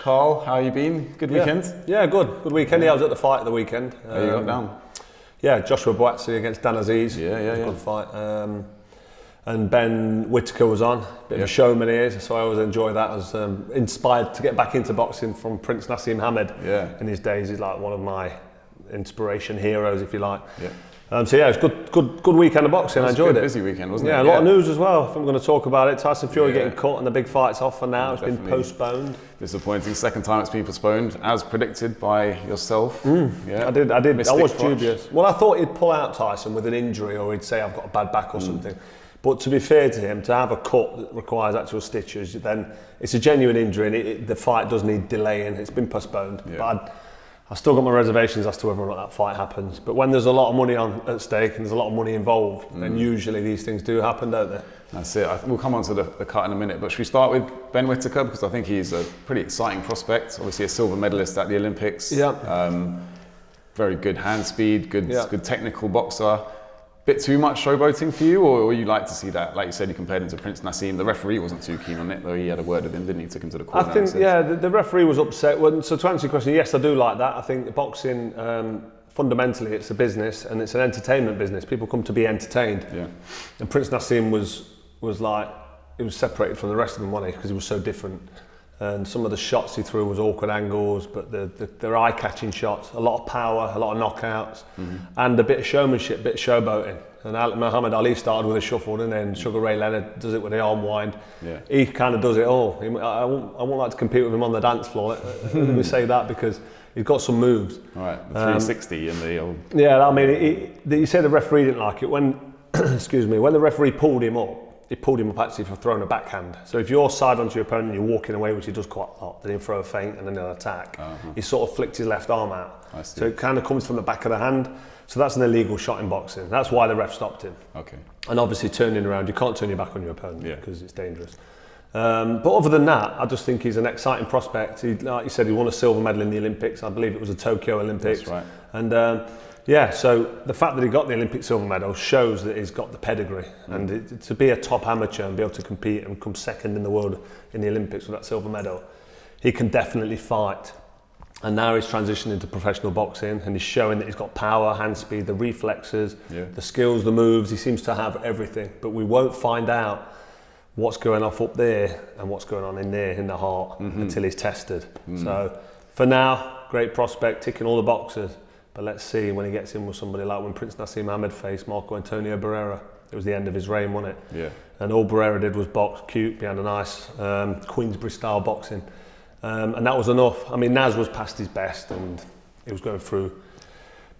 Carl, how you been? Good weekend? Yeah, good. Good weekend. Yeah, I was at the fight at the weekend. How you got down? Yeah, Joshua Boatsy against Dan Aziz. Yeah. Good fight. And Ben Whittaker was on. Bit of a showman he is, so I always enjoy that. I was inspired to get back into boxing from Prince Nassim Hamed. Yeah. In his days, he's like one of my inspiration heroes, if you like. Yeah. So yeah, it was good weekend of boxing. I enjoyed it. Busy weekend, wasn't it? Yeah, a lot of news as well. I think we're going to talk about it. Tyson Fury getting cut and the big fight's off for now. It's been postponed. Disappointing. Second time it's been postponed, as predicted by yourself. Yeah, I did. I was Froch. dubious. Well, I thought he'd pull out Tyson with an injury, or he'd say I've got a bad back or something. But to be fair to him, to have a cut that requires actual stitches, then it's a genuine injury, and the fight does need delaying. It's been postponed. Yeah. But I still got my reservations as to whether or not that fight happens. But when there's a lot of money at stake and there's a lot of money involved, then usually these things do happen, don't they? That's it. We'll come on to the cut in a minute, but should we start with Ben Whittaker, because I think he's a pretty exciting prospect. Obviously a silver medalist at the Olympics. Yeah. Very good hand speed, good technical boxer. Bit too much showboating for you, or you like to see that? Like you said, you compared him to Prince Nassim. The referee wasn't too keen on it, though. He had a word with him, didn't he? Took him to the corner. I think, the referee was upset. So to answer your question, yes, I do like that. I think boxing, fundamentally, it's a business and it's an entertainment business. People come to be entertained. Yeah. And Prince Nassim was like, he was separated from the rest of them, wasn't he? Because he was so different. And some of the shots he threw was awkward angles, but they're eye-catching shots. A lot of power, a lot of knockouts, and a bit of showmanship, a bit of showboating. And Muhammad Ali started with a shuffle, and then Sugar Ray Leonard does it with the arm wind. Yeah. He kind of does it all. I won't like to compete with him on the dance floor. Let me say that, because he's got some moves. Right, the 360 and the old... Yeah, I mean, you say the referee didn't like it. When, excuse me, when the referee pulled him up, he pulled him up actually for throwing a backhand. So if you're side onto your opponent and you're walking away, which he does quite a lot, then he'll throw a feint and then he'll attack. He sort of flicked his left arm out. I see. So it kind of comes from the back of the hand. So that's an illegal shot in boxing. That's why the ref stopped him. Okay. And obviously turning around, you can't turn your back on your opponent because it's dangerous. But other than that, I just think he's an exciting prospect. Like you said, he won a silver medal in the Olympics. I believe it was the Tokyo Olympics. That's right. And so the fact that he got the Olympic silver medal shows that he's got the pedigree. And to be a top amateur and be able to compete and come second in the world in the Olympics with that silver medal, he can definitely fight. And now he's transitioned into professional boxing, and he's showing that he's got power, hand speed, the reflexes, the skills, the moves. He seems to have everything, but we won't find out what's going off up there and what's going on in there in the heart until he's tested. So for now, great prospect, ticking all the boxes. But let's see when he gets in with somebody like when Prince Nassim Hamed faced Marco Antonio Barrera. It was the end of his reign, wasn't it? Yeah. And all Barrera did was box cute behind a nice Queensbury-style boxing. And that was enough. I mean, Naz was past his best, and he was going through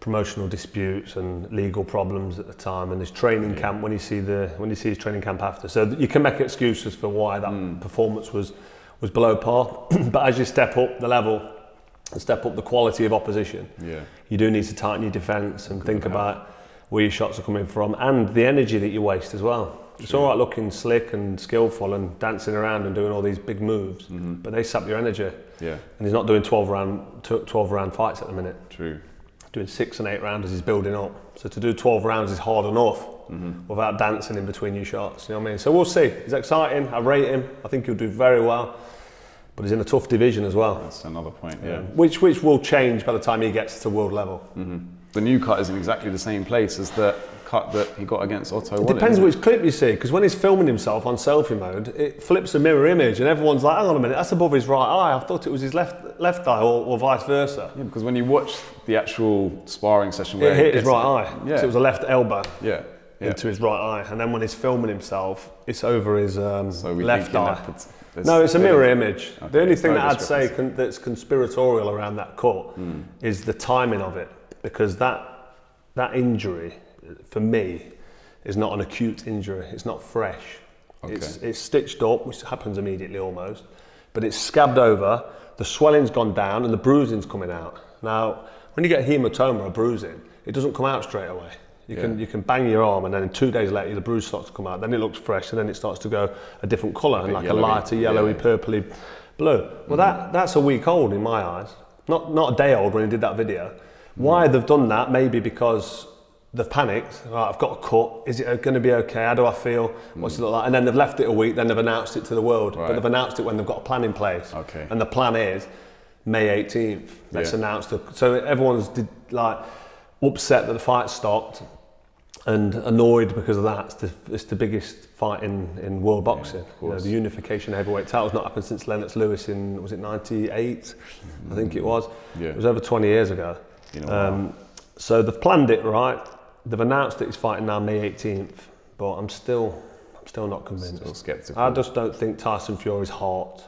promotional disputes and legal problems at the time. And his training camp, when you see his training camp after, so you can make excuses for why that performance was below par. But as you step up the level and step up the quality of opposition, you do need to tighten your defence and think about where your shots are coming from and the energy that you waste as well. It's all right looking slick and skillful and dancing around and doing all these big moves, but they sap your energy. Yeah. And he's not doing 12 round fights at the minute. True. Doing 6 and 8 rounds as he's building up. So to do 12 rounds is hard enough without dancing in between your shots. You know what I mean? So we'll see. He's exciting. I rate him. I think he'll do very well. But he's in a tough division as well. That's another point, yeah. Which will change by the time he gets to world level. The new cut is in exactly the same place as the cut that he got against Otto. It depends which clip you see, because when he's filming himself on selfie mode, it flips a mirror image and everyone's like, hang on a minute, that's above his right eye. I thought it was his left eye or vice versa. Yeah, because when you watch the actual sparring session where it hit his right eye. Yeah. So it was a left elbow into his right eye. And then when he's filming himself, it's over his left eye. No, it's a mirror image. Okay, the only thing that I'd say that's conspiratorial around that cut is the timing of it, because that injury, for me, is not an acute injury. It's not fresh. Okay. It's stitched up, which happens immediately almost, but it's scabbed over, the swelling's gone down and the bruising's coming out. Now, when you get hematoma or bruising, it doesn't come out straight away. You can bang your arm and then 2 days later the bruise starts to come out, then it looks fresh and then it starts to go a different colour, and like yellowy, a lighter yellowy, purpley blue. Well, that's a week old in my eyes. Not a day old when he did that video. Why they've done that, maybe because they've panicked. Right, I've got a cut. Is it going to be okay? How do I feel? What's it look like? And then they've left it a week. Then they've announced it to the world. Right. But they've announced it when they've got a plan in place. Okay. And the plan is May 18th. Let's announce it. So everyone's upset that the fight stopped and annoyed because of that. It's the biggest fight in world boxing. The unification heavyweight title's not happened since Lennox Lewis in, was it 98? I think it was. Yeah. It was over 20 years ago. So they've planned it right. They've announced that he's fighting now May 18th, but I'm still not convinced. Still sceptical. I just don't think Tyson Fury's heart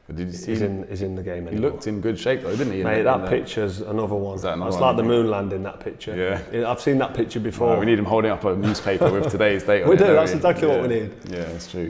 But did you see is in the game anymore. He looked in good shape though, didn't he? Mate, that picture's another one. Is that another It's one? like the moon landing, that picture. Yeah. I've seen that picture before. Well, we need him holding up a newspaper with today's date on We it, do, don't that's exactly what we need. Yeah, that's true.